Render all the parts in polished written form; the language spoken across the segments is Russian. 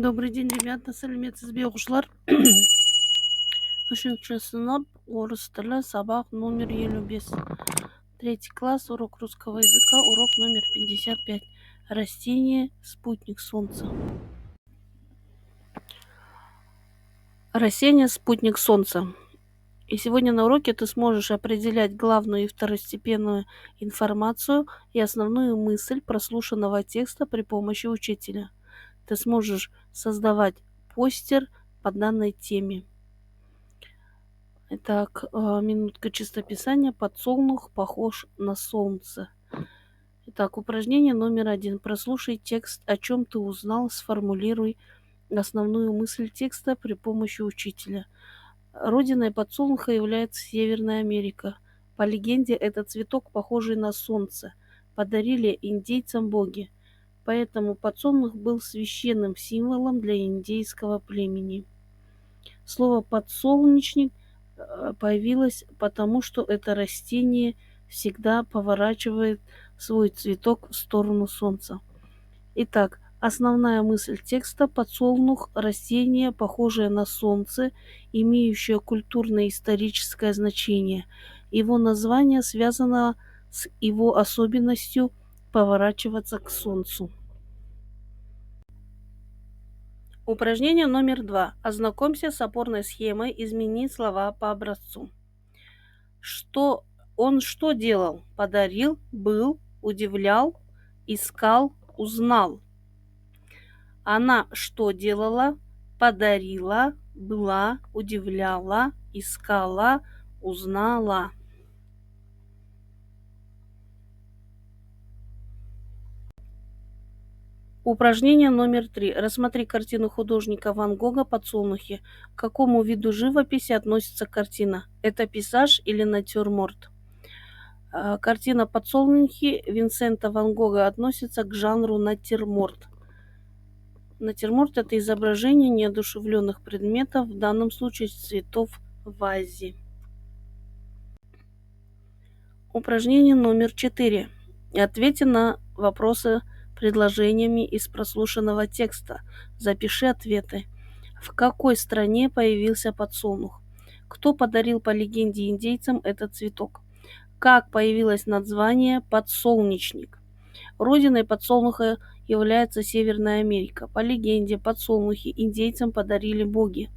Добрый день, ребята. Сәлеметсізбе оқушылар? Үшінші сынып орыс тілі сабақ номер 55. Третий класс, урок русского языка, урок номер 55. Растение, спутник Солнца. Растение, спутник Солнца. И сегодня на уроке ты сможешь определять главную и второстепенную информацию и основную мысль прослушанного текста при помощи учителя. Ты сможешь создавать постер по данной теме. Итак, минутка чистописания. Подсолнух похож на солнце. Итак, упражнение номер 1. Прослушай текст, о чем ты узнал, сформулируй основную мысль текста при помощи учителя. Родиной подсолнуха является Северная Америка. По легенде, это цветок, похожий на солнце, подарили индейцам боги. Поэтому подсолнух был священным символом для индейского племени. Слово «подсолнечник» появилось потому, что это растение всегда поворачивает свой цветок в сторону солнца. Итак, основная мысль текста: подсолнух – растение, похожее на солнце, имеющее культурно-историческое значение. Его название связано с его особенностью поворачиваться к солнцу. Упражнение номер 2. Ознакомься с опорной схемой, измени слова по образцу. Он что делал? Подарил, был, удивлял, искал, узнал. Она что делала? Подарила, была, удивляла, искала, узнала. Упражнение номер 3. Рассмотри картину художника Ван Гога «Подсолнухи». К какому виду живописи относится картина? Это пейзаж или натюрморт? Картина «Подсолнухи» Винсента Ван Гога относится к жанру натюрморт. Натюрморт – это изображение неодушевленных предметов, в данном случае цветов в вазе. Упражнение номер 4. Ответьте на вопросы предложениями из прослушанного текста. Запиши ответы. В какой стране появился подсолнух? Кто подарил по легенде индейцам этот цветок? Как появилось название подсолнечник? Родиной подсолнуха является Северная Америка. По легенде, подсолнухи индейцам подарили боги.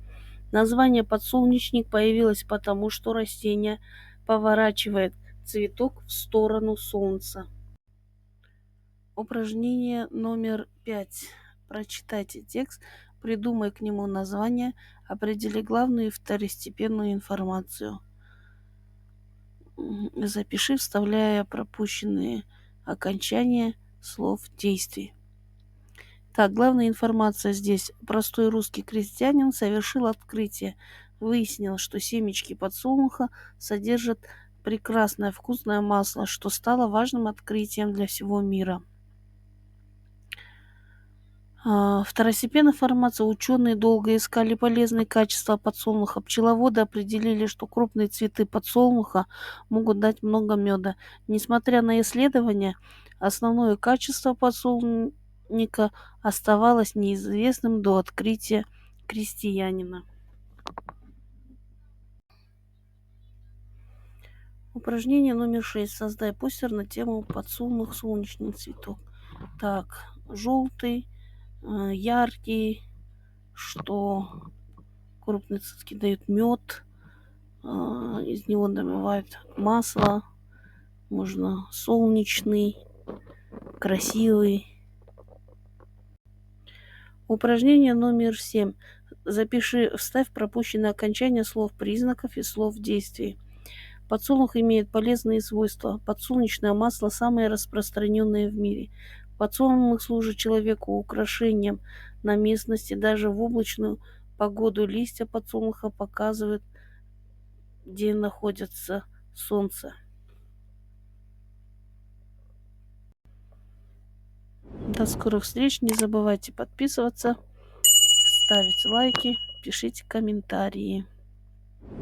Название подсолнечник появилось потому, что растение поворачивает цветок в сторону солнца. Упражнение номер 5. Прочитайте текст, придумай к нему название, определи главную и второстепенную информацию. Запиши, вставляя пропущенные окончания слов действий. Так, главная информация здесь. Простой русский крестьянин совершил открытие. Выяснил, что семечки подсолнуха содержат прекрасное вкусное масло, что стало важным открытием для всего мира. Второстепенная информация. Ученые долго искали полезные качества подсолнуха. Пчеловоды определили, что крупные цветы подсолнуха могут дать много меда. Несмотря на исследования, основное качество подсолнуха оставалось неизвестным до открытия крестьянина. Упражнение номер 6. Создай постер на тему подсолнух, солнечный цветок. Так, желтый, яркий, что крупные цветки дают мед, из него добывают масло, можно солнечный, красивый. Упражнение номер 7. Запиши, вставь пропущенные окончания слов признаков и слов действий. Подсолнух имеет полезные свойства. Подсолнечное масло самое распространенное в мире. Подсолнух служит человеку украшением на местности. Даже в облачную погоду листья подсолнуха показывают, где находится солнце. До скорых встреч. Не забывайте подписываться, ставить лайки, пишите комментарии.